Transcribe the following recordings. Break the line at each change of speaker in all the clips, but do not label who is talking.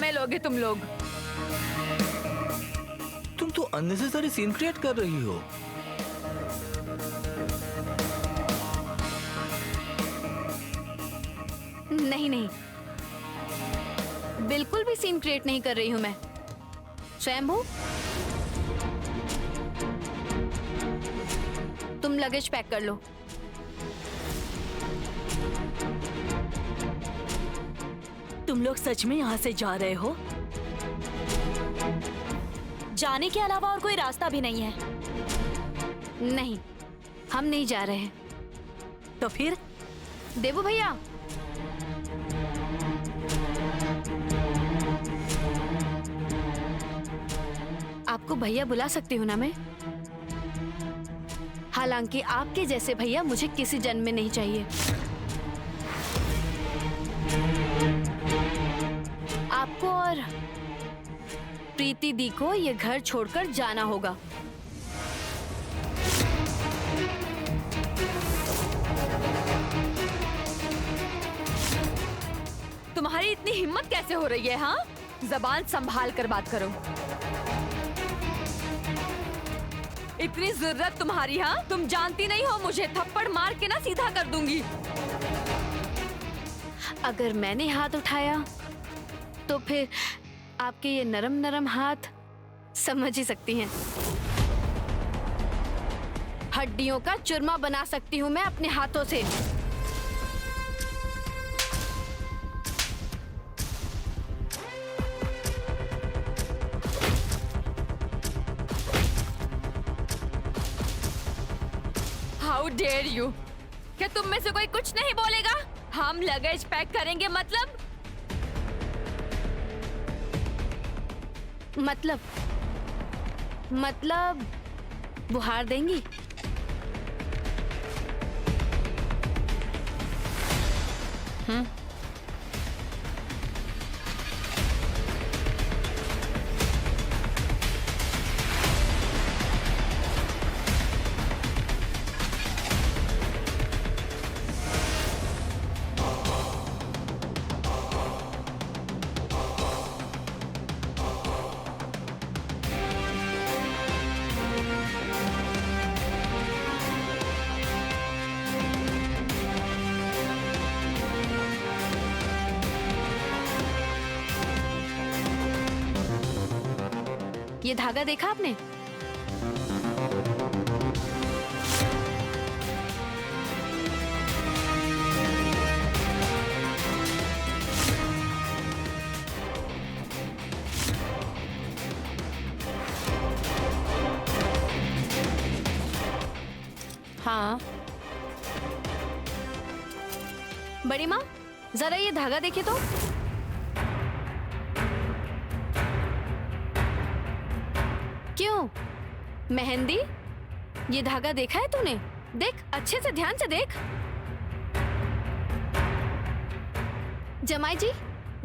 समय लोगे तुम लोग।
तुम तो अननेसेसरी सीन क्रिएट कर रही हो।
नहीं नहीं, बिल्कुल भी सीन क्रिएट नहीं कर रही हूं मैं। स्वयंभू, तुम लगेज पैक कर लो।
तुम लोग सच में यहाँ से जा रहे हो? जाने के अलावा और कोई रास्ता भी नहीं है?
नहीं, हम नहीं जा रहे हैं।
तो फिर?
देवू भैया, आपको भैया बुला सकती हूँ ना मैं? हालांकि आपके जैसे भैया मुझे किसी जन्म में नहीं चाहिए। आपको और प्रीति दी को ये घर छोड़कर जाना होगा। तुम्हारी इतनी हिम्मत कैसे हो रही है? हाँ, जबान संभाल कर बात करो। इतनी जरूरत तुम्हारी? हाँ, तुम जानती नहीं हो मुझे थप्पड़ मार के ना सीधा कर दूंगी। अगर मैंने हाथ उठाया तो फिर आपके ये नरम नरम हाथ समझ ही सकती हैं, हड्डियों का चूरमा बना सकती हूँ मैं अपने हाथों से। How dare you! क्या तुम में से कोई कुछ नहीं बोलेगा? हम लगेज पैक करेंगे मतलब बुहार देंगी? ये धागा देखा आपने? हाँ, बड़ी माँ, जरा ये धागा देखिए तो। क्यों मेहंदी, ये धागा देखा है तूने? देख, अच्छे से ध्यान से देख। जमाई जी,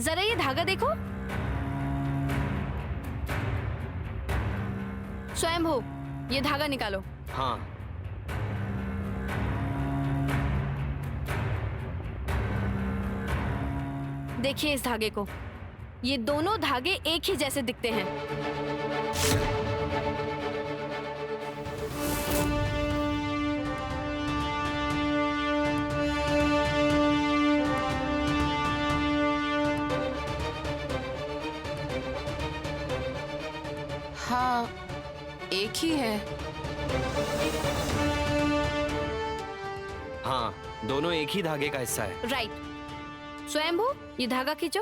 जरा ये धागा देखो। स्वयंभू, ये धागा निकालो।
हाँ।
देखिए इस धागे को, ये दोनों धागे एक ही जैसे दिखते हैं।
हाँ, एक ही है।
हाँ, दोनों एक ही धागे का हिस्सा है।
राइट। स्वयंभू, ये धागा खींचो।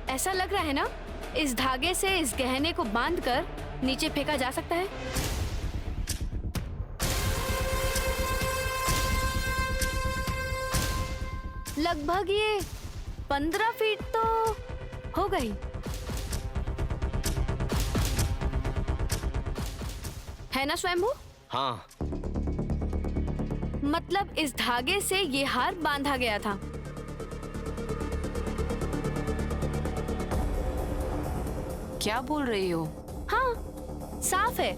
ऐसा लग रहा है ना, इस धागे से इस गहने को बांधकर नीचे फेंका जा सकता है। लगभग ये 15 फीट तो हो गई। है ना स्वयंभू?
हाँ।
मतलब इस धागे से ये हार बांधा गया था।
क्या बोल रही हो?
हाँ, साफ है।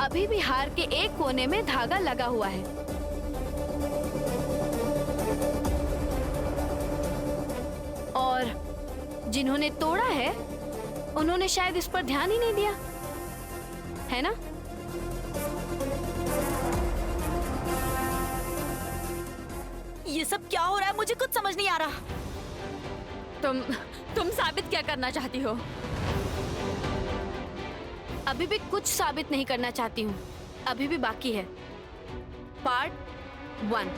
अभी भी हार के एक कोने में धागा लगा हुआ है। और जिन्होंने तोड़ा है उन्होंने शायद इस पर ध्यान ही नहीं दिया, है ना?
ये सब क्या हो रहा है? मुझे कुछ समझ नहीं आ रहा।
तुम साबित क्या करना चाहती हो? अभी भी कुछ साबित नहीं करना चाहती हूँ। अभी भी बाकी है। पार्ट 1।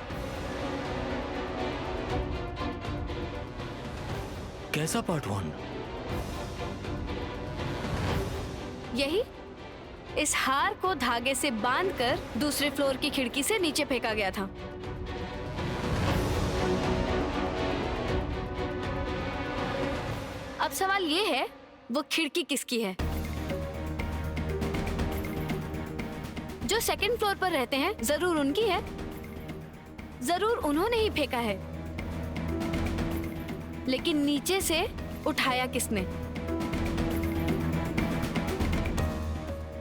कैसा पार्ट 1?
यही, इस हार को धागे से बांधकर दूसरे फ्लोर की खिड़की से नीचे फेंका गया था। अब सवाल ये है, वो खिड़की किसकी है? जो सेकंड फ्लोर पर रहते हैं, जरूर उनकी है। जरूर उन्होंने ही फेंका है। लेकिन नीचे से उठाया किसने?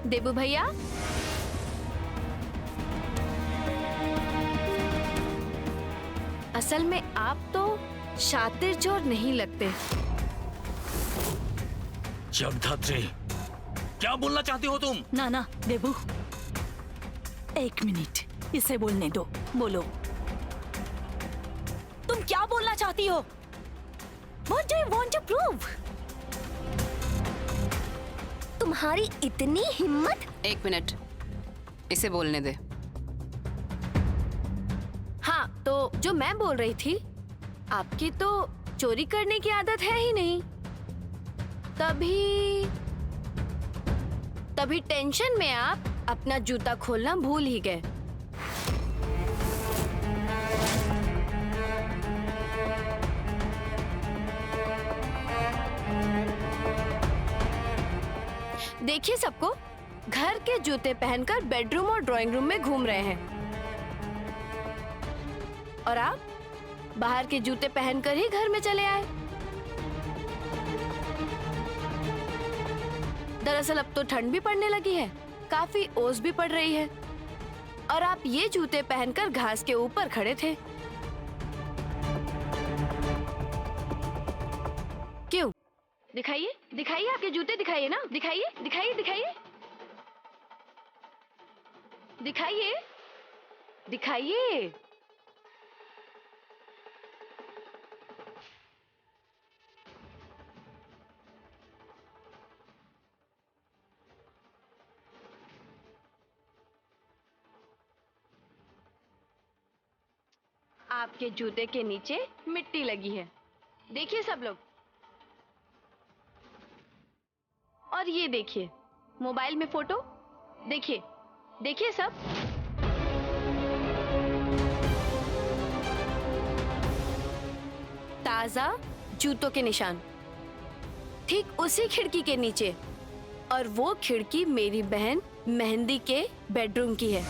देबू भैया? असल में आप तो शातिर चोर नहीं लगते।
जगधात्री, क्या बोलना चाहती हो तुम?
ना देबू, एक मिनट, इसे बोलने दो। बोलो, तुम क्या बोलना चाहती हो? What do you want to prove?
तुम्हारी इतनी हिम्मत?
एक मिनट, इसे बोलने दे।
हाँ, तो जो मैं बोल रही थी, आपकी तो चोरी करने की आदत है ही नहीं। तभी टेंशन में आप अपना जूता खोलना भूल ही गए। देखिए सबको, घर के जूते पहनकर बेडरूम और ड्राइंग रूम में घूम रहे हैं, और आप बाहर के जूते पहनकर ही घर में चले आए। दरअसल अब तो ठंड भी पड़ने लगी है, काफी ओस भी पड़ रही है, और आप ये जूते पहनकर घास के ऊपर खड़े थे। क्यों? दिखाइए, दिखाइए आपके जूते, दिखाइए ना, दिखाइए, दिखाइए, दिखाइए, दिखाइए, दिखाइए। आपके जूते के नीचे मिट्टी लगी है, देखिए सब लोग। और ये देखिए मोबाइल में फोटो, देखिए, देखिए सब। ताजा जूतों के निशान, ठीक उसी खिड़की के नीचे, और वो खिड़की मेरी बहन मेहंदी के बेडरूम की है।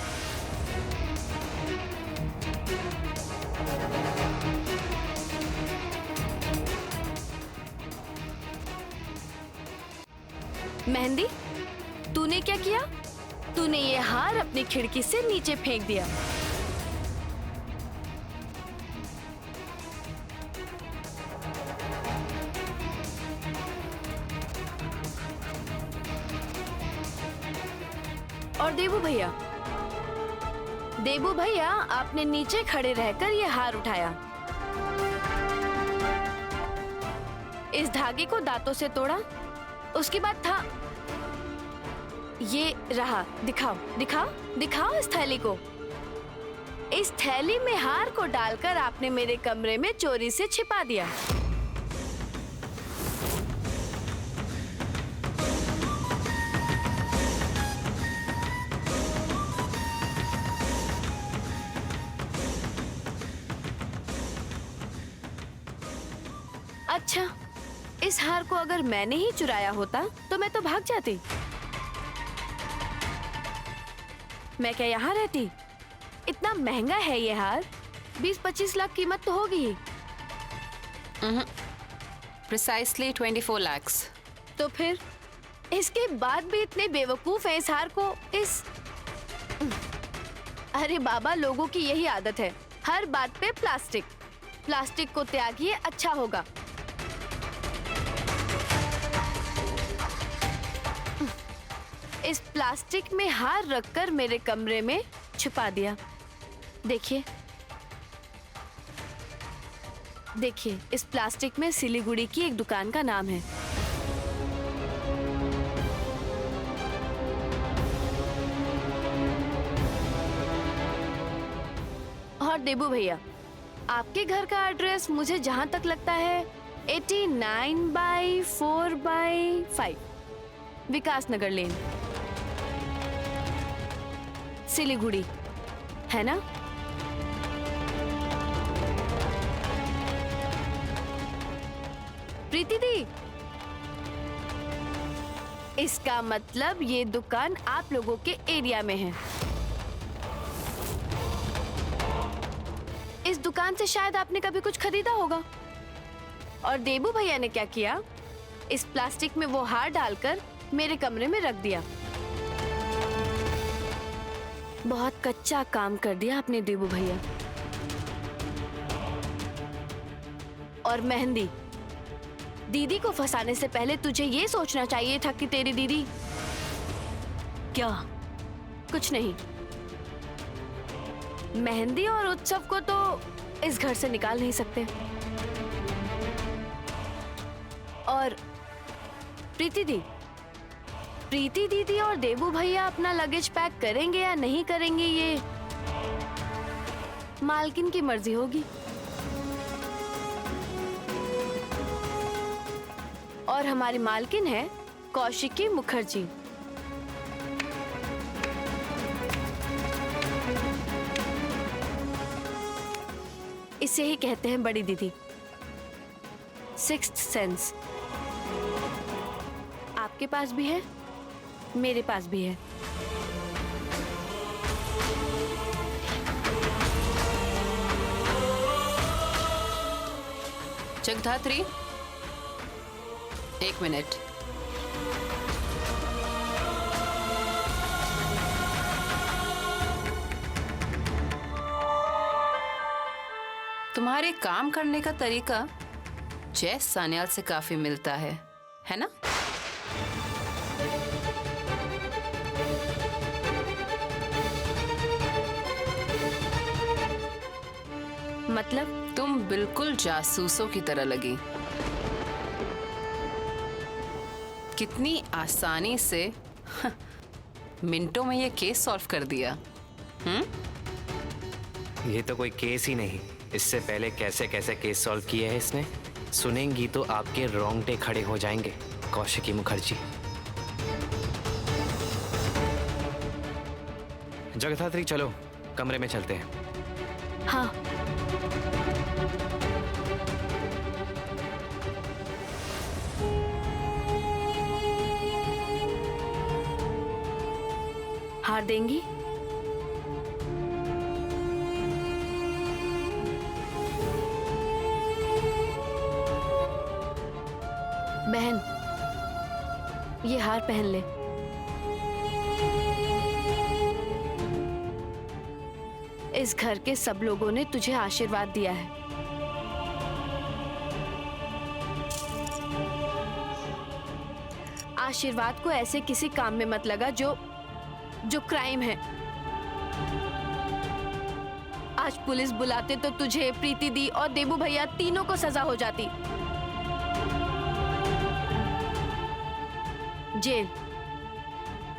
मेहंदी, तूने क्या किया? तूने ये हार अपनी खिड़की से नीचे फेंक दिया। और देबू भैया, आपने नीचे खड़े रहकर ये हार उठाया, इस धागे को दांतों से तोड़ा, उसके बाद था ये रहा। दिखाओ, दिखाओ, दिखाओ इस थैली को। इस थैली में हार को डालकर आपने मेरे कमरे में चोरी से छिपा दिया। अच्छा, इस हार को अगर मैंने ही चुराया होता तो मैं तो भाग जाती। मैं क्या यहाँ रहती? इतना महंगा है ये हार, 20-25 लाख कीमत तो होगी ही।
Precisely 24 lakhs।
तो फिर इसके बाद भी इतने बेवकूफ हैं इस हार को इस अरे बाबा, लोगों की यही आदत है, हर बात पे प्लास्टिक। प्लास्टिक को त्यागिए, अच्छा होगा। इस प्लास्टिक में हार रखकर मेरे कमरे में छुपा दिया। देखिए देखिए, इस प्लास्टिक में सिलीगुड़ी की एक दुकान का नाम है। और देबू भैया, आपके घर का एड्रेस मुझे जहां तक लगता है 89/4/5 विकास नगर लेन, सिलीगुड़ी, है ना? प्रीति दी, इसका मतलब ये दुकान आप लोगों के एरिया में है। इस दुकान से शायद आपने कभी कुछ खरीदा होगा। और देबू भैया ने क्या किया, इस प्लास्टिक में वो हार डालकर मेरे कमरे में रख दिया। बहुत कच्चा काम कर दिया आपने देबू भैया। और मेहंदी, दीदी को फंसाने से पहले तुझे ये सोचना चाहिए था कि तेरी दीदी
क्या?
कुछ नहीं, मेहंदी और उत्सव को तो इस घर से निकाल नहीं सकते। और प्रीति दीदी और देबू भैया अपना लगेज पैक करेंगे या नहीं करेंगे, ये मालकिन की मर्जी होगी। और हमारी मालकिन है कौशिकी मुखर्जी। इसे ही कहते हैं बड़ी दीदी, सिक्स्थ सेंस। आपके पास भी है, मेरे पास भी है।
जगधात्री, 1 मिनट। तुम्हारे काम करने का तरीका जय सान्याल से काफी मिलता है ना?
मतलब
तुम बिल्कुल जासूसों की तरह लगी। कितनी आसानी से मिनटों में ये केस सॉल्व कर दिया।
ये तो कोई केस ही नहीं, इससे पहले कैसे कैसे केस सॉल्व किए हैं इसने, सुनेंगी तो आपके रोंगटे खड़े हो जाएंगे कौशिकी मुखर्जी। जगधात्री, चलो कमरे में चलते हैं।
हाँ, हार देंगी? बहन, ये हार पहन ले। इस घर के सब लोगों ने तुझे आशीर्वाद दिया है। आशीर्वाद को ऐसे किसी काम में मत लगा जो क्राइम है। आज पुलिस बुलाते तो तुझे, प्रीति दी और देबू भैया तीनों को सजा हो जाती। जेल।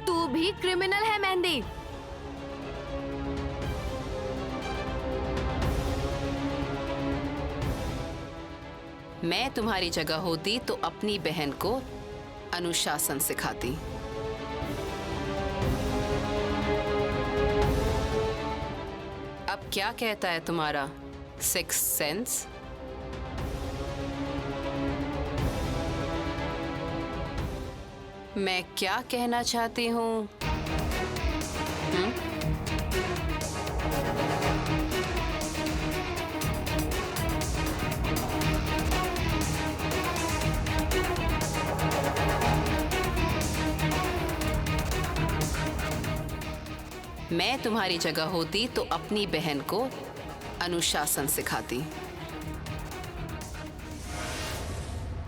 तू भी क्रिमिनल है मेहंदी।
मैं तुम्हारी जगह होती तो अपनी बहन को अनुशासन सिखाती। अब क्या कहता है तुम्हारा सिक्स सेंस? मैं क्या कहना चाहती हूँ? मैं तुम्हारी जगह होती तो अपनी बहन को अनुशासन सिखाती।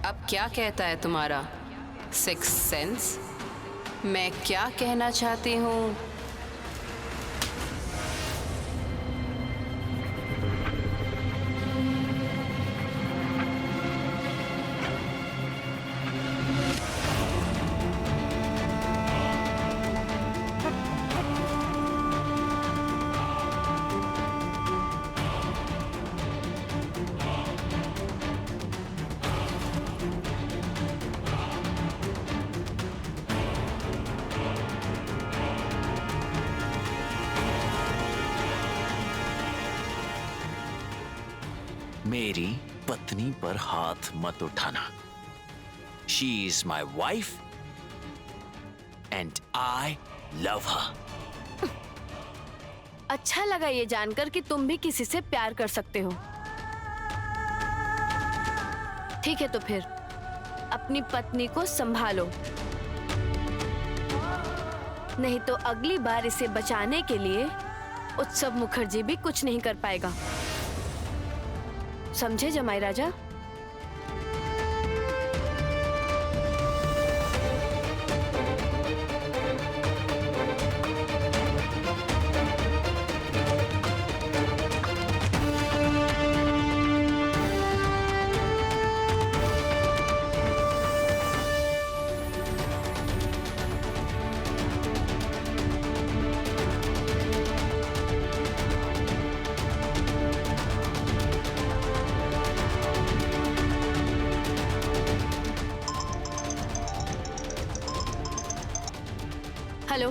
अब क्या कहता है तुम्हारा सिक्स सेंस? मैं क्या कहना चाहती हूँ?
मेरी पत्नी पर हाथ मत उठाना। She is my wife and I love हर।
अच्छा लगा ये जानकर कि तुम भी किसी से प्यार कर सकते हो। ठीक है तो फिर अपनी पत्नी को संभालो, नहीं तो अगली बार इसे बचाने के लिए उत्सव मुखर्जी भी कुछ नहीं कर पाएगा। समझे जमाई राजा? हेलो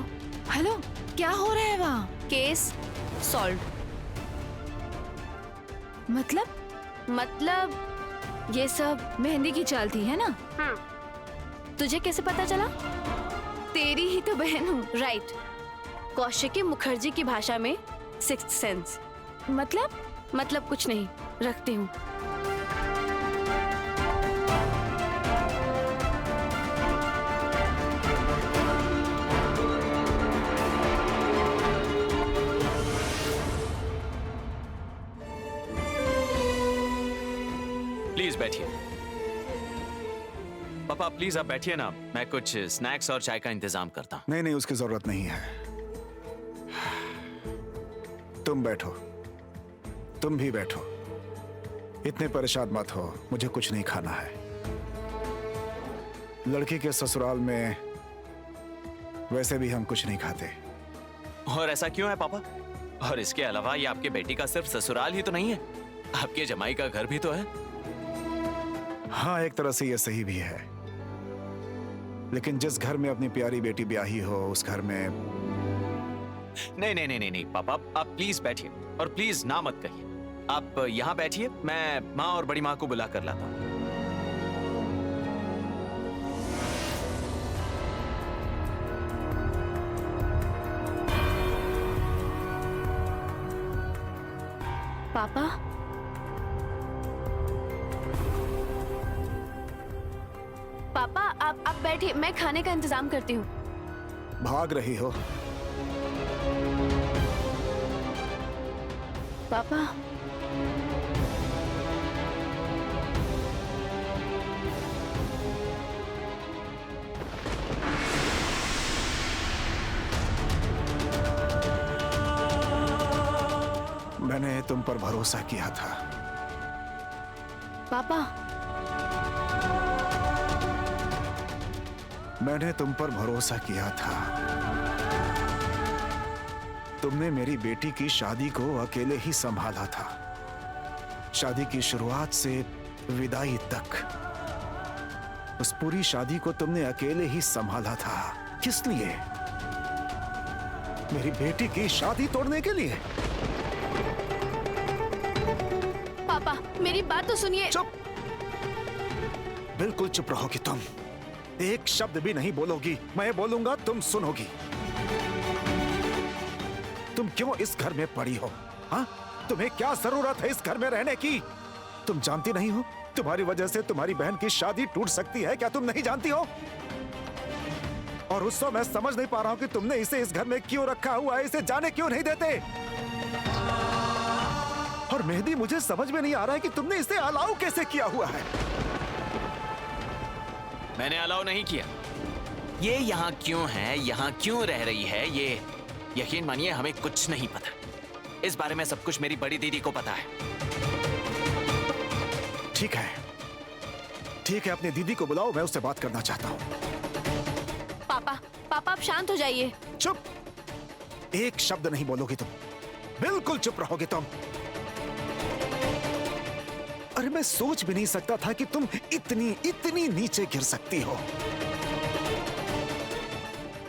हेलो, क्या हो रहा है वहाँ?
Case solve. मतलब ये सब
मेहंदी की चाल थी, है ना?
तुझे कैसे पता चला?
तेरी ही तो बहन हूँ।
राइट। कौशिकी मुखर्जी की भाषा में सिक्स्थ सेंस। मतलब कुछ नहीं, रखती हूँ।
प्लीज बैठिए। पापा प्लीज आप बैठिए ना, मैं कुछ स्नैक्स और चाय का इंतजाम करता हूँ।
नहीं, उसकी जरूरत नहीं है। तुम बैठो, तुम भी बैठो। इतने परेशान मत हो, मुझे कुछ नहीं खाना है। लड़की के ससुराल में वैसे भी हम कुछ नहीं खाते।
और ऐसा क्यों है पापा? और इसके अलावा ये आपके बेटी का सिर्फ ससुराल ही तो नहीं है, आपके जमाई का घर भी तो है।
हाँ, एक तरह से ये सही भी है, लेकिन जिस घर में अपनी प्यारी बेटी ब्याही हो उस घर में।
नहीं पापा, आप प्लीज बैठिए और प्लीज ना मत कहिए। आप यहाँ बैठिए, मैं माँ और बड़ी माँ को बुला कर लाता हूँ।
पापा, आप बैठिए, मैं खाने का इंतजाम करती हूँ।
भाग रही हो?
पापा,
मैंने तुम पर भरोसा किया था।
पापा,
मैंने तुम पर भरोसा किया था। तुमने मेरी बेटी की शादी को अकेले ही संभाला था, शादी की शुरुआत से विदाई तक। उस पूरी शादी को तुमने अकेले ही संभाला था। किस लिए? मेरी बेटी की शादी तोड़ने के लिए?
पापा मेरी बात तो सुनिए।
चुप, बिल्कुल चुप रहोगी तुम। एक शब्द भी नहीं बोलोगी, मैं बोलूंगा तुम सुनोगी। तुम क्यों इस घर में पड़ी हो? हाँ, तुम्हें क्या जरूरत है इस घर में रहने की? तुम जानती नहीं हो तुम्हारी वजह से तुम्हारी बहन की शादी टूट सकती है? क्या तुम नहीं जानती हो? और उससे मैं समझ नहीं पा रहा हूँ कि तुमने इसे इस घर में क्यों रखा हुआ है, इसे जाने क्यों नहीं देते। और मेहंदी, मुझे समझ में नहीं आ रहा है कि तुमने इसे अलाउ कैसे किया हुआ है।
मैंने अलाउ नहीं किया। ये यहाँ क्यों है, यहाँ क्यों रह रही है, ये यकीन मानिए हमें कुछ नहीं पता। इस बारे में सब कुछ मेरी बड़ी दीदी को पता है।
ठीक है, ठीक है, अपनी दीदी को बुलाओ, मैं उससे बात करना चाहता हूँ।
पापा, पापा आप शांत हो जाइए।
चुप, एक शब्द नहीं बोलोगी तुम, बिल्कुल चुप रहोगे तुम। अरे मैं सोच भी नहीं सकता था कि तुम इतनी नीचे गिर सकती हो।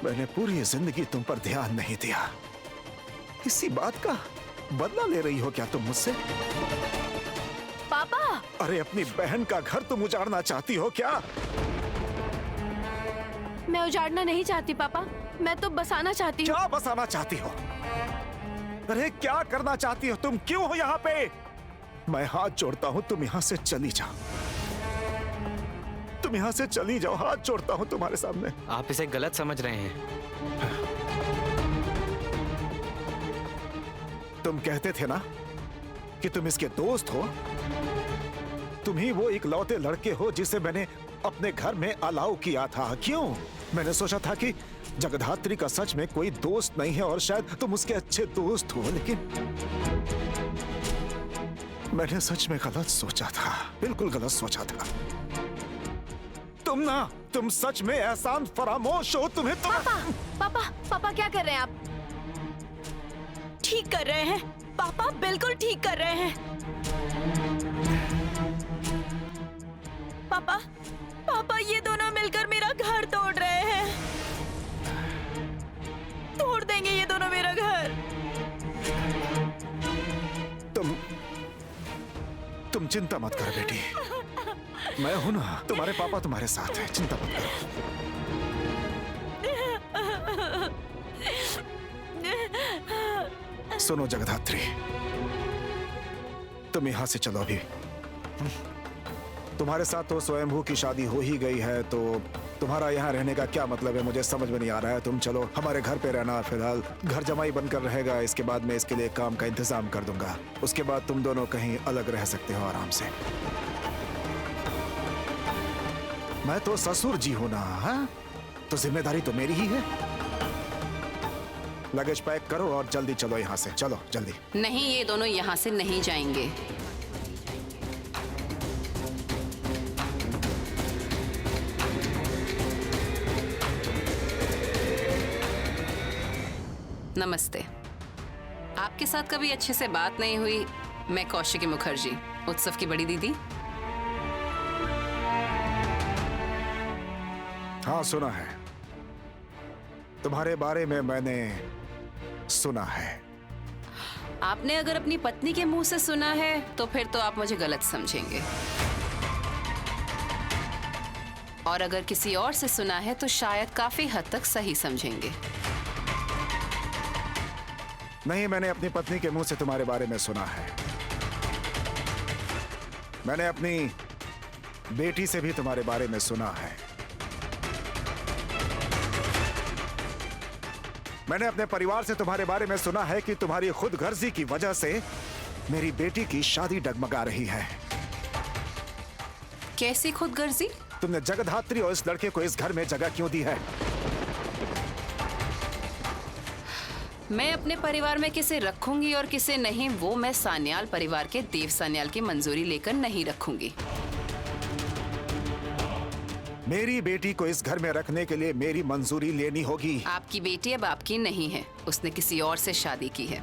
मैंने पूरी जिंदगी तुम पर ध्यान नहीं दिया। इसी बात का बदला ले रही हो क्या तुम मुझसे?
पापा,
अरे अपनी बहन का घर तुम उजाड़ना चाहती हो क्या?
मैं उजाड़ना नहीं चाहती पापा, मैं तो बसाना चाहती हूँ।
क्या बसाना चाहती हो? अरे क्या करना चाहती हो तुम? क्यों हो यहाँ पे? मैं हाथ जोड़ता हूँ, तुम यहाँ से चली जाओ। तुम यहाँ से चली जाओ, हाथ जोड़ता हूँ तुम्हारे सामने।
आप इसे गलत समझ रहे हैं।
तुम कहते थे ना कि तुम इसके दोस्त हो। तुम ही वो इकलौते लड़के हो जिसे मैंने अपने घर में अलाउ किया था। क्यों? मैंने सोचा था कि जगधात्री का सच में कोई दोस्त नहीं है और शायद तुम उसके अच्छे दोस्त हो, लेकिन मैंने सच में गलत सोचा था, बिल्कुल गलत सोचा था। तुम सच में एहसान फरामोश हो। तुम्हें तो
पापा, पापा क्या कर रहे हैं आप?
ठीक कर रहे हैं पापा, बिल्कुल ठीक कर रहे हैं। पापा, पापा ये दोनों मिलकर मेरा घर तोड़ रहे हैं। तोड़ देंगे ये दोनों मेरा घर।
तुम चिंता मत करो बेटी, मैं हूं ना, तुम्हारे पापा तुम्हारे साथ हैं, चिंता मत करो। सुनो जगधात्री, तुम यहां से चलो अभी। तुम्हारे साथ तो स्वयंभू की शादी हो ही गई है, तो तुम्हारा यहाँ रहने का क्या मतलब है मुझे समझ में नहीं आ रहा है। तुम चलो हमारे घर पे रहना, फिलहाल घर जमाई बनकर रहेगा। इसके बाद मैं इसके लिए काम का इंतजाम कर दूंगा। उसके बाद तुम दोनों कहीं अलग रह सकते हो आराम से। मैं तो ससुर जी हूं ना, हाँ? तो जिम्मेदारी तो मेरी ही है। लगेज पैक करो और जल्दी चलो यहाँ से, चलो जल्दी।
नहीं, ये दोनों यहाँ से नहीं जाएंगे। नमस्ते। आपके साथ कभी अच्छे से बात नहीं हुई। मैं कौशिकी मुखर्जी, उत्सव की बड़ी दीदी।
हाँ सुना है, तुम्हारे बारे में मैंने सुना है।
आपने अगर अपनी पत्नी के मुंह से सुना है तो फिर तो आप मुझे गलत समझेंगे, और अगर किसी और से सुना है तो शायद काफी हद तक सही समझेंगे।
नहीं, मैंने अपनी पत्नी के मुंह से तुम्हारे बारे में सुना है। मैंने अपनी बेटी से भी तुम्हारे बारे में सुना है। मैंने अपने परिवार से तुम्हारे बारे में सुना है कि तुम्हारी खुदगर्जी की वजह से मेरी बेटी की शादी डगमगा रही है।
कैसी खुदगर्जी?
तुमने जगधात्री और इस लड़के को इस घर में जगह क्यों दी है?
मैं अपने परिवार में किसे रखूंगी और किसे नहीं, वो मैं सान्याल परिवार के देव सान्याल की मंजूरी लेकर नहीं रखूंगी।
मेरी बेटी को इस घर में रखने के लिए मेरी मंजूरी लेनी होगी।
आपकी बेटी अब आपकी नहीं है, उसने किसी और से शादी की है।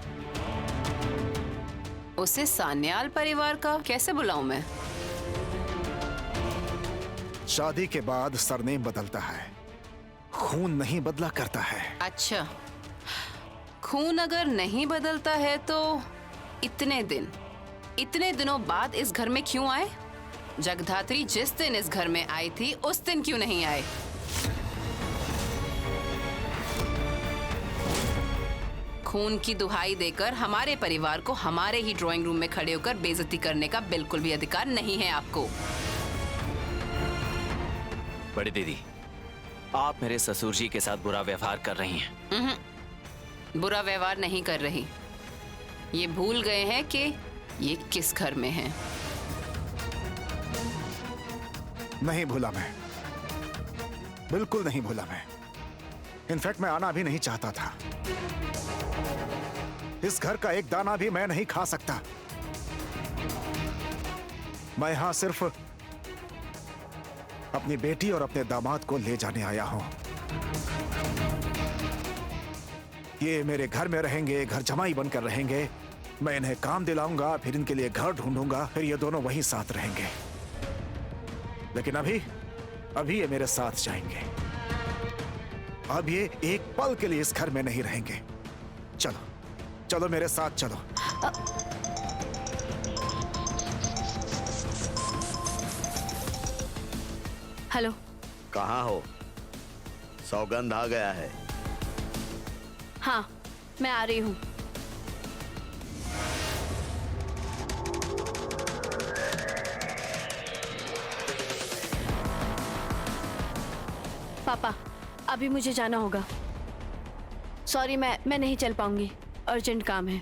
उसे सान्याल परिवार का कैसे बुलाऊं मैं?
शादी के बाद सरनेम बदलता है, खून नहीं बदला करता है।
अच्छा, खून अगर नहीं बदलता है तो इतने दिनों बाद इस घर में क्यों आए? जगधात्री जिस दिन इस घर में आई थी उस दिन क्यों नहीं आए? खून की दुहाई देकर हमारे परिवार को हमारे ही ड्राइंग रूम में खड़े होकर बेइज्जती करने का बिल्कुल भी अधिकार नहीं है आपको।
बड़ी दीदी, आप मेरे ससुर जी के साथ बुरा व्यवहार कर रही हैं।
बुरा व्यवहार नहीं कर रही। ये भूल गए हैं कि ये किस घर में हैं।
नहीं भूला मैं, बिल्कुल नहीं भूला मैं। इनफैक्ट मैं आना भी नहीं चाहता था। इस घर का एक दाना भी मैं नहीं खा सकता। मैं यहां सिर्फ अपनी बेटी और अपने दामाद को ले जाने आया हूं। ये मेरे घर में रहेंगे, घर जमाई बनकर रहेंगे। मैं इन्हें काम दिलाऊंगा, फिर इनके लिए घर ढूंढूंगा, फिर ये दोनों वहीं साथ रहेंगे। लेकिन अभी ये मेरे साथ जाएंगे। अब ये एक पल के लिए इस घर में नहीं रहेंगे। चलो चलो मेरे साथ चलो।
हेलो।
कहाँ हो? सौगंध आ गया है।
हाँ, मैं आ रही हूँ। पापा, अभी मुझे जाना होगा। सॉरी, मैं नहीं चल पाऊंगी, अर्जेंट काम है।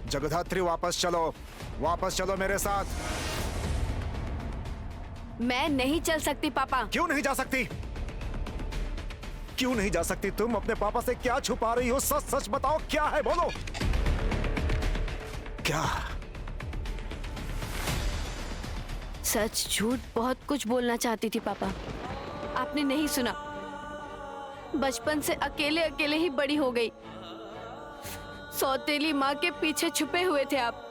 जगधात्री वापस चलो मेरे साथ।
मैं नहीं चल सकती पापा।
क्यों नहीं जा सकती? क्यों नहीं जा सकती? तुम अपने पापा से क्या छुपा रही हो? सच सच बताओ, क्या है? बोलो। क्या?
सच झूठ बहुत कुछ बोलना चाहती थी पापा। आपने नहीं सुना। बचपन से अकेले अकेले ही बड़ी हो गई। सौतेली माँ के पीछे छुपे हुए थे आप।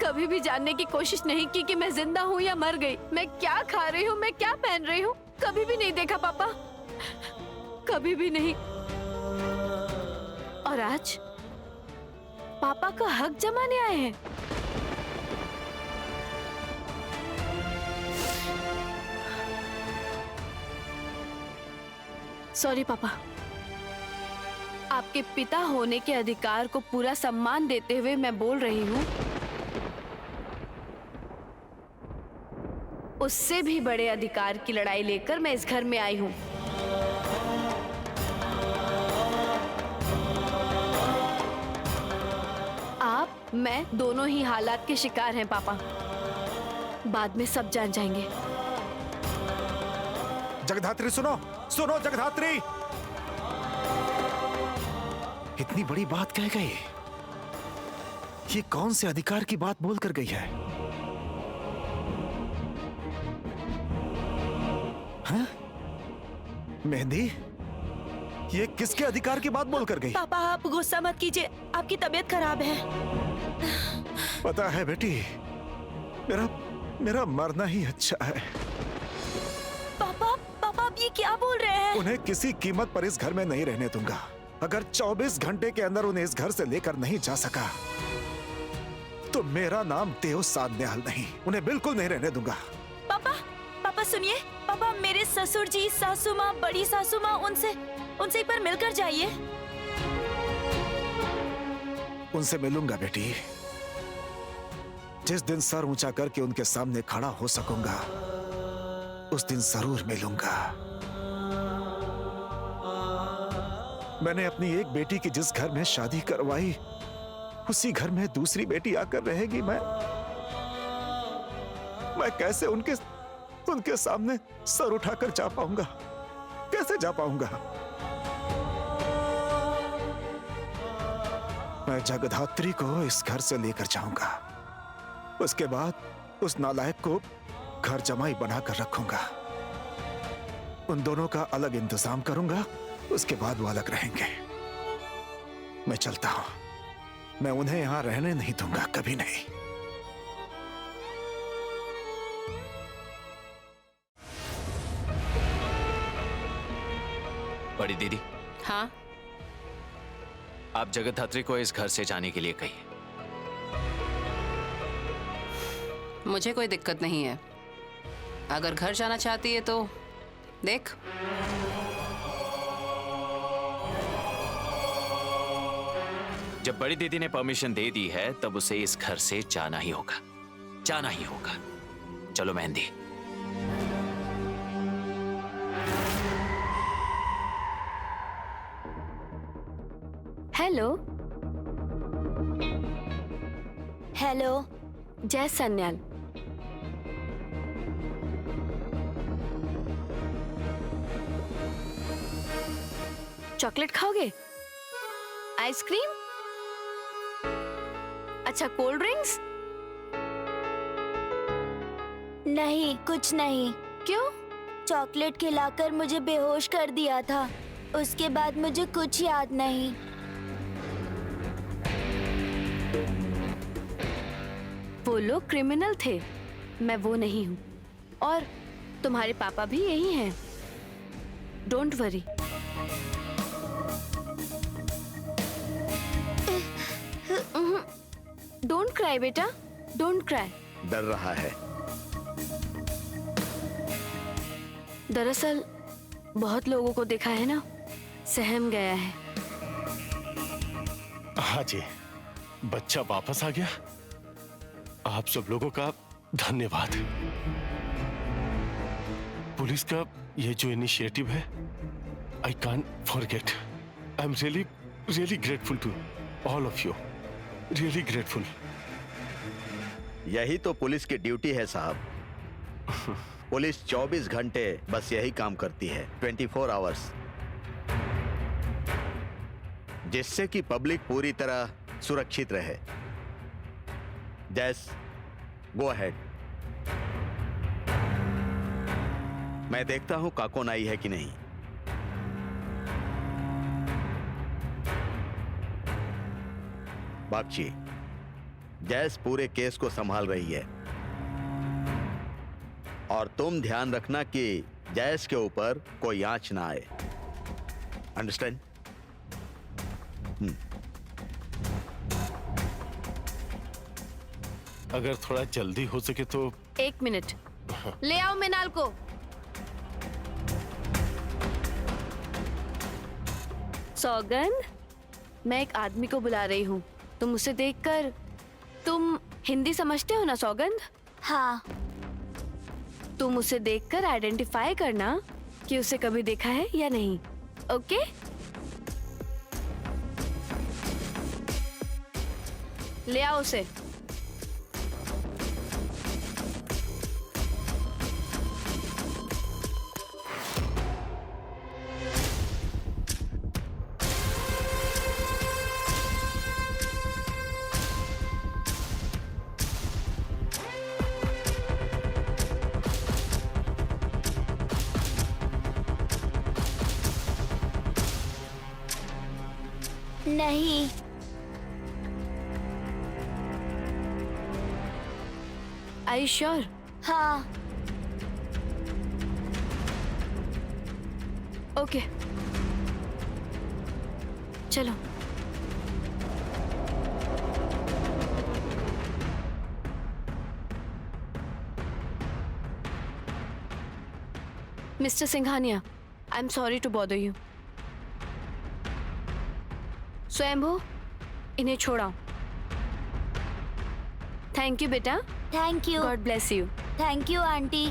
कभी भी जानने की कोशिश नहीं की कि मैं जिंदा हूँ या मर गई। मैं क्या खा रही हूँ, मैं क्या पहन रही हूँ, कभी भी नहीं देखा पापा, कभी भी नहीं। और आज पापा का हक जमाने आए हैं। सॉरी पापा। आपके पिता होने के अधिकार को पूरा सम्मान देते हुए मैं बोल रही हूँ, उससे भी बड़े अधिकार की लड़ाई लेकर मैं इस घर में आई हूँ। आप, मैं दोनों ही हालात के शिकार हैं पापा। बाद में सब जान जाएंगे।
जगधात्री सुनो जगधात्री। इतनी बड़ी बात कह गई। ये कौन से अधिकार की बात बोल कर गई है? हाँ? मेहंदी, ये किसके अधिकार की बात बोल कर गई?
पापा आप गुस्सा मत कीजिए, आपकी तबीयत खराब है।
पता है बेटी, मेरा मरना ही अच्छा है।
पापा आप ये क्या बोल रहे हैं?
उन्हें किसी कीमत पर इस घर में नहीं रहने दूंगा। अगर 24 घंटे के अंदर उन्हें इस घर से लेकर नहीं जा सका तो मेरा नाम देव सान्याल नहीं। उन्हें बिल्कुल नहीं रहने दूंगा।
पापा सुनिए, पापा मेरे ससुर जी, सासू माँ, बड़ी सासू माँ, उनसे एक बार मिलकर जाइए।
उनसे मिलूंगा बेटी। जिस दिन सर ऊंचा करके उनके सामने खड़ा हो सकूंगा उस दिन जरूर मिलूंगा। मैंने अपनी एक बेटी की जिस घर में शादी करवाई उसी घर में दूसरी बेटी आकर रहेगी। मैं कैसे उनके सामने सर उठाकर जा पाऊंगा? कैसे जा पाऊंगा? मैं जगधात्री को इस घर से लेकर जाऊंगा। उसके बाद उस नालायक को घर जमाई बनाकर रखूंगा। उन दोनों का अलग इंतजाम करूंगा। उसके बाद वो अलग रहेंगे। मैं चलता हूं। मैं उन्हें यहां रहने नहीं दूंगा, कभी नहीं।
बड़ी दीदी।
हाँ,
आप जगधात्री को इस घर से जाने के लिए कहिए।
मुझे कोई दिक्कत नहीं है। अगर घर जाना चाहती है तो देख।
जब बड़ी दीदी ने परमिशन दे दी है तब उसे इस घर से जाना ही होगा, जाना ही होगा। चलो मेहंदी।
हेलो।
हेलो।
जय सन्याल। चॉकलेट खाओगे? आइसक्रीम? अच्छा, कोल्ड ड्रिंक्स?
नहीं, कुछ नहीं।
क्यों?
चॉकलेट खिलाकर मुझे बेहोश कर दिया था। उसके बाद मुझे कुछ याद नहीं।
वो लोग क्रिमिनल थे, मैं वो नहीं हूँ। और तुम्हारे पापा भी यही हैं। Don't worry. डोंट क्राई बेटा, डोंट क्राई।
डर रहा है।
दरअसल बहुत लोगों को देखा है ना, सहम गया है।
हाँ जी, बच्चा वापस आ गया। आप सब लोगों का धन्यवाद। पुलिस का ये जो इनिशिएटिव है, I can't forget. I am really really grateful to all of you. Really grateful.
यही तो पुलिस की ड्यूटी है साहब। पुलिस 24 घंटे बस यही काम करती है, 24 आवर्स, जिससे कि पब्लिक पूरी तरह सुरक्षित रहे। जैस, गो अहेड। मैं देखता हूं काकोन आई है कि नहीं। बागची, जैस पूरे केस को संभाल रही है और तुम ध्यान रखना कि जैस के ऊपर कोई आंच ना आए। अंडरस्टैंड?
अगर थोड़ा जल्दी हो सके तो।
1 मिनट, ले आओ मिनाल को। सौगंध, मैं एक आदमी को बुला रही हूँ। तुम उसे देखकर, तुम हिंदी समझते हो ना सौगंध?
हाँ।
तुम उसे देखकर आइडेंटिफाई करना कि उसे कभी देखा है या नहीं, ओके? ले आओ उसे।
नहीं।
Are you sure?
हाँ।
ओके, चलो। Mister Singhania, I am sorry to bother you. Swayambhu, इन्हें छोड़ाओ। थैंक यू बेटा।
Thank you.
God bless you.
Thank you aunty.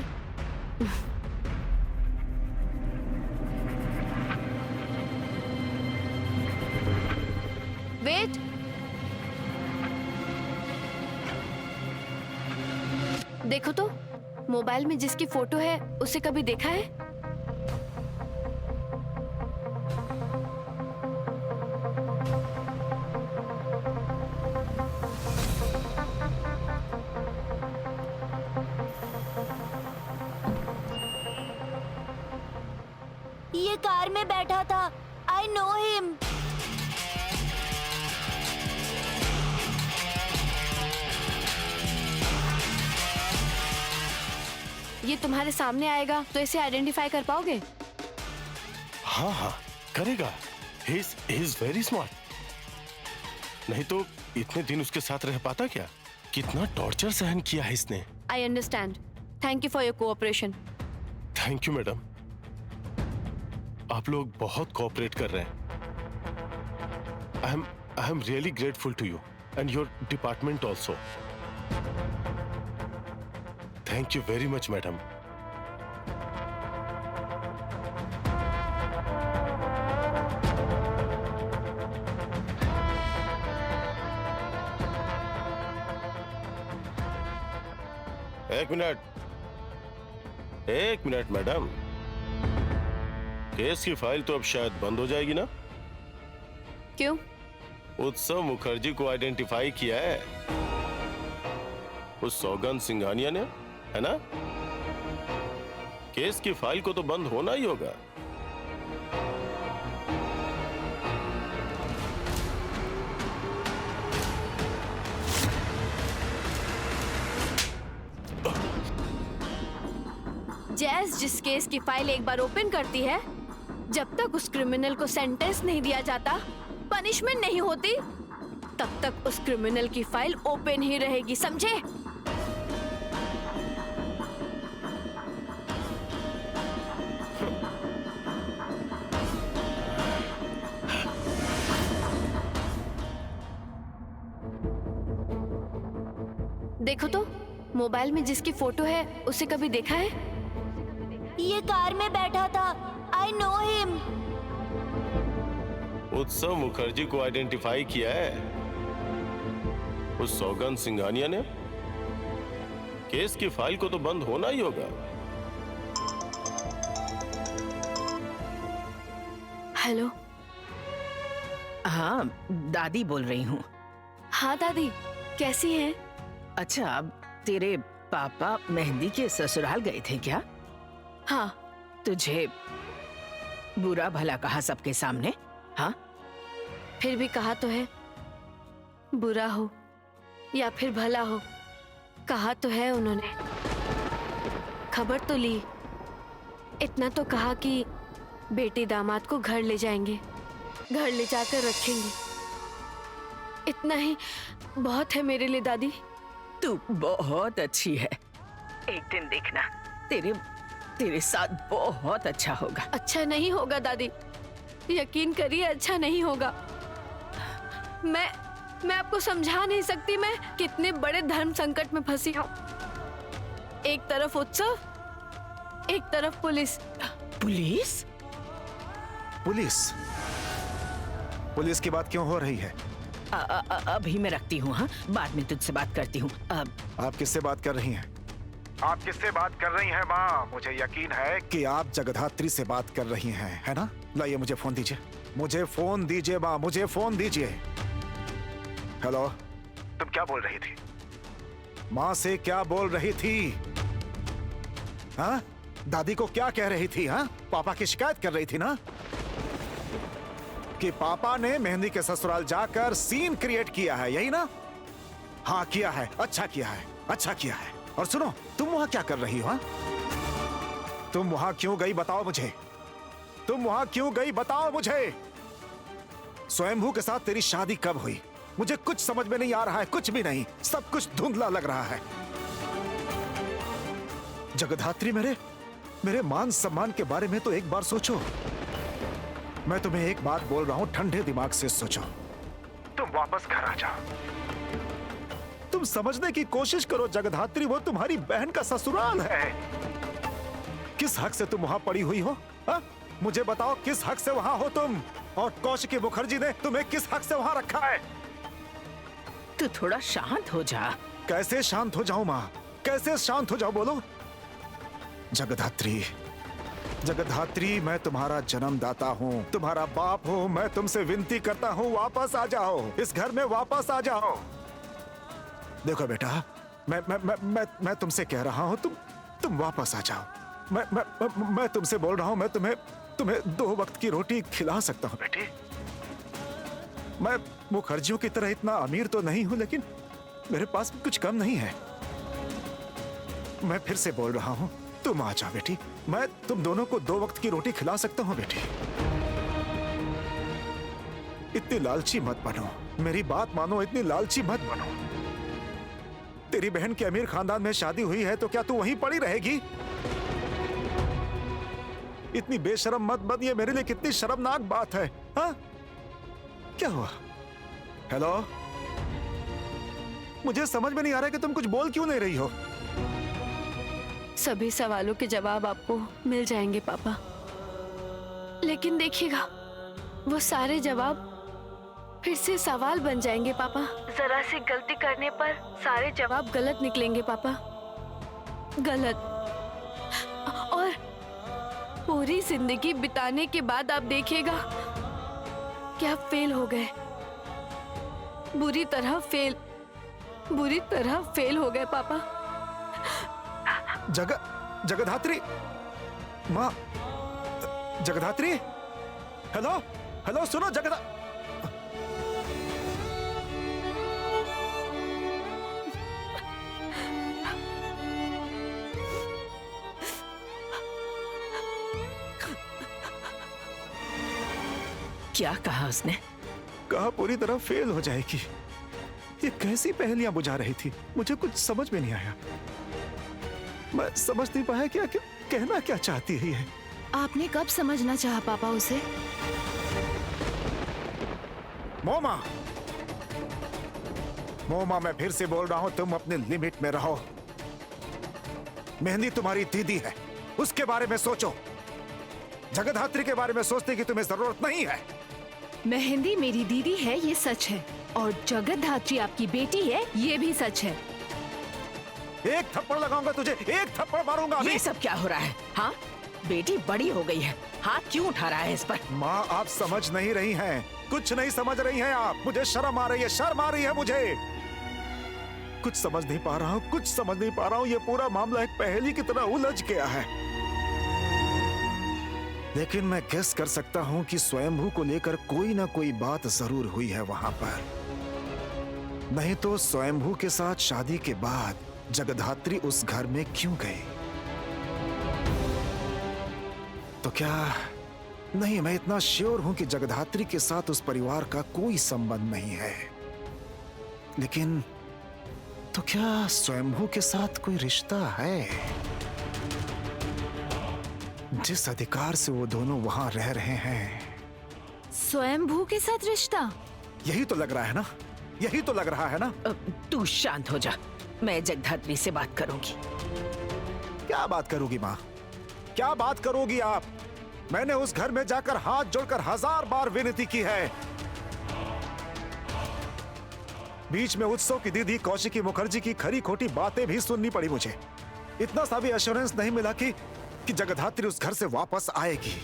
Wait. देखो तो, मोबाइल में जिसकी फोटो है उसे कभी देखा है?
ये कार में बैठा था। I know him.
ये तुम्हारे सामने आएगा तो इसे आइडेंटिफाई कर पाओगे?
हाँ हाँ, करेगा। He is very smart. नहीं तो इतने दिन उसके साथ रह पाता क्या? कितना टॉर्चर सहन किया है इसने।
I understand. Thank you for your cooperation.
Thank you madam, आप लोग बहुत कोऑपरेट कर रहे हैं। I am really grateful to you and your department also. Thank you very much madam. एक मिनट मैडम, केस की फाइल तो अब शायद बंद हो जाएगी ना?
क्यों?
उत्सव मुखर्जी को आइडेंटिफाई किया है उस सौगंध सिंघानिया ने, है ना? केस की फाइल को तो बंद होना ही होगा।
जैस जिस केस की फाइल एक बार ओपन करती है, जब तक उस क्रिमिनल को सेंटेंस नहीं दिया जाता, पनिशमेंट नहीं होती, तब तक उस क्रिमिनल की फाइल ओपन ही रहेगी, समझे? देखो तो, मोबाइल में जिसकी फोटो है उसे कभी देखा है?
ये कार में बैठा था। I know him.
उत्सव मुखर्जी को आइडेंटिफाई किया है उस सौगंध सिंघानिया ने। केस की फाइल को तो बंद होना ही होगा।
हेलो।
हाँ, दादी बोल रही हूँ।
हाँ दादी, कैसी हैं?
अच्छा, अब तेरे पापा मेहंदी के ससुराल गए थे क्या?
हाँ।
तुझे बुरा भला कहा सबके सामने? हाँ,
फिर भी कहा तो है, बुरा हो या फिर भला हो, कहा तो है उन्होंने। खबर तो ली, इतना तो कहा कि बेटी दामाद को घर ले जाएंगे, घर ले जाकर रखेंगे। इतना ही बहुत है मेरे लिए दादी।
तू बहुत अच्छी है। एक दिन देखना, तेरे साथ बहुत अच्छा होगा।
अच्छा नहीं होगा दादी, यकीन करिए, अच्छा नहीं होगा। मैं आपको समझा नहीं सकती मैं कितने बड़े धर्म संकट में फंसी हूँ। एक तरफ उत्सव, एक तरफ पुलिस।
पुलिस?
पुलिस? पुलिस की बात क्यों हो रही है?
अभी मैं रखती हूँ। हाँ, बाद में तुझसे बात करती हूँ।
आप किससे बात कर रही हैं? आप किससे बात कर रही हैं माँ? मुझे यकीन है कि आप जगधात्री से बात कर रही हैं, है ना? लाइए मुझे फोन दीजिए, मुझे फोन दीजिए माँ, मुझे फोन दीजिए। हेलो, तुम क्या बोल रही थी? माँ से क्या बोल रही थी? हाँ, दादी को क्या कह रही थी? हाँ, पापा की शिकायत कर रही थी ना कि पापा ने मेहंदी के ससुराल जाकर सीन क्रिएट किया है, यही ना? हाँ किया है, अच्छा किया है, अच्छा किया है। और सुनो, तुम वहां क्या कर रही हो? हाँ, तुम वहां क्यों गई बताओ मुझे, तुम वहां क्यों गई बताओ मुझे। स्वयंभू के साथ तेरी शादी कब हुई? मुझे कुछ समझ में नहीं आ रहा है, कुछ भी नहीं, सब कुछ धुंधला लग रहा है। जगधात्री, मेरे मान सम्मान के बारे में तो एक बार सोचो। मैं तुम्हें एक बात बोल रहा हूं, ठंडे दिमाग से सोचो। तुम वापस घर आ जाओ, तुम समझने की कोशिश करो जगधात्री, वो तुम्हारी बहन का ससुराल है। किस हक से तुम वहां पड़ी हुई हो? हा? मुझे बताओ, किस हक से वहां हो तुम? और कौशिकी मुखर्जी ने तुम्हें किस हक से वहां रखा है?
तू थोड़ा शांत हो जा।
कैसे शांत हो जाऊं माँ, कैसे शांत हो जाऊं, बोलो। जगधात्री, जगधात्री, मैं तुम्हारा जन्मदाता हूँ, तुम्हारा बाप हूँ। मैं तुमसे विनती करता हूँ, वापस आ जाओ, इस घर में वापस आ जाओ। देखो बेटा, मैं तुमसे कह रहा हूँ, तुम वापस आ जाओ। मैं तुमसे बोल रहा हूँ, मैं तुम्हें 2 वक्त की रोटी खिला सकता हूँ बेटी। मैं मुखर्जियों की तरह इतना अमीर तो नहीं हूँ, लेकिन मेरे पास कुछ कम नहीं है। मैं फिर से बोल रहा हूँ, तुम आ जाओ बेटी, मैं तुम दोनों को 2 वक्त की रोटी खिला सकता हूँ बेटी। इतनी लालची मत बनो, मेरी बात मानो, इतनी लालची मत बनो। तेरी बहन के अमीर खानदान में शादी हुई है तो क्या तू वहीं पड़ी रहेगी? इतनी बेशरम मत बन, ये मेरे लिए कितनी शर्मनाक बात है। हाँ, क्या हुआ? हेलो, मुझे समझ में नहीं आ रहा कि तुम कुछ बोल क्यों नहीं रही हो।
सभी सवालों के जवाब आपको मिल जाएंगे पापा। लेकिन देखिएगा, वो सारे जवाब फिर से सवाल बन जाएंगे पापा। जरा सी गलती करने पर सारे जवाब गलत निकलेंगे पापा, गलत। और पूरी जिंदगी बिताने के बाद आप देखिएगा कि आप फेल हो गए, बुरी तरह फेल हो गए पापा।
जगधात्री माँ, जगधात्री, हेलो हेलो, सुनो
क्या कहा उसने?
कहा पूरी तरह फेल हो जाएगी। ये कैसी पहेलियां बुझा रही थी, मुझे कुछ समझ में नहीं आया। मैं समझ नहीं पाया क्या कहना क्या चाहती है।
आपने कब समझना चाहा पापा उसे?
मोमा, मैं फिर से बोल रहा हूं, तुम अपने लिमिट में रहो। मेहंदी तुम्हारी दीदी है, उसके बारे में सोचो। जगधात्री के बारे में सोचने की तुम्हें जरूरत नहीं है।
मेहंदी मेरी दीदी है, ये सच है, और जगधात्री आपकी बेटी है, ये भी सच है।
एक थप्पड़ लगाऊंगा तुझे, एक थप्पड़ मारूंगा।
ये सब क्या हो रहा है? हाँ, बेटी बड़ी हो गई है, हाथ क्यों उठा रहा है इस पर?
माँ, आप समझ नहीं रही हैं, कुछ नहीं समझ रही हैं आप। मुझे शर्म आ रही है, मुझे कुछ समझ नहीं पा रहा हूँ। ये पूरा मामला एक पहेली की तरह उलझ गया है। लेकिन मैं गेस कर सकता हूँ कि स्वयंभू को लेकर कोई ना कोई बात जरूर हुई है वहां पर। नहीं तो स्वयंभू के साथ शादी के बाद जगधात्री उस घर में क्यों गई? तो क्या नहीं, मैं इतना श्योर हूं कि जगधात्री के साथ उस परिवार का कोई संबंध नहीं है। लेकिन तो क्या स्वयंभू के साथ कोई रिश्ता है? जिस अधिकार से वो दोनों वहां रह रहे हैं।
स्वयंभू के साथ रिश्ता?
यही तो लग रहा है ना, यही तो लग रहा है ना।
तू शांत हो जा, मैं जगधात्री से बात करूंगी।
क्या बात करोगी माँ, क्या बात करोगी आप? मैंने उस घर में जाकर हाथ जोड़कर 1000 बार विनती की है। बीच में उत्सव की दीदी कौशिकी मुखर्जी की खरी खोटी बातें भी सुननी पड़ी मुझे। इतना सा भी एश्योरेंस नहीं मिला कि जगधात्री उस घर से वापस आएगी।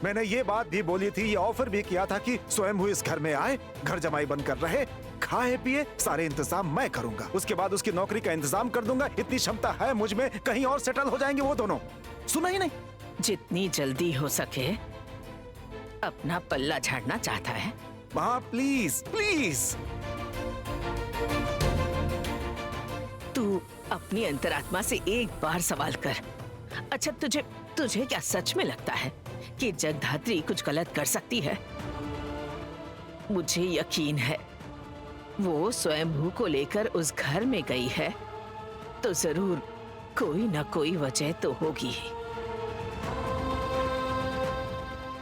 मैंने ये बात भी बोली थी, ये ऑफर भी किया था कि स्वयंभू इस घर में आए, घर जमाई बनकर रहे, खाए पिए, सारे इंतजाम मैं करूंगा। उसके बाद उसकी नौकरी का इंतजाम कर दूंगा। इतनी क्षमता है मुझ में, कहीं और सेटल हो जाएंगे वो दोनों। सुना ही नहीं।
जितनी जल्दी हो सके अपना पल्ला झाड़ना चाहता है।
माँ प्लीज प्लीज।
तू अपनी अंतरात्मा से एक बार सवाल कर। अच्छा, तुझे क्या सच में लगता है कि जगधात्री कुछ गलत कर सकती है? मुझे यकीन है वो स्वयंभू को लेकर उस घर में गई है तो जरूर कोई ना कोई वजह तो होगी।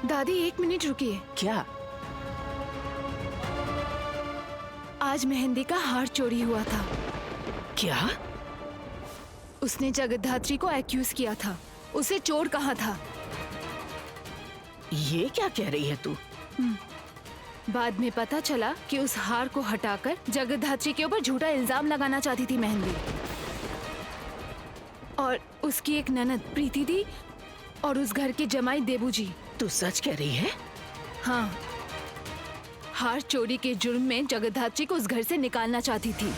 दादी, 1 मिनट रुकिए।
क्या?
आज मेहंदी का हार चोरी हुआ था।
क्या?
उसने जगधात्री को एक्यूज किया था, उसे चोर कहा था।
ये क्या कह रही है तू?
बाद में पता चला कि उस हार को हटाकर जगधात्री के ऊपर झूठा इल्जाम लगाना चाहती थी मेहंदी। और उसकी एक ननद प्रीति दी और उस घर के जमाई देबू जी।
तू सच कह रही है?
हाँ, हार चोरी के जुर्म में जगधात्री को उस घर से निकालना चाहती थी।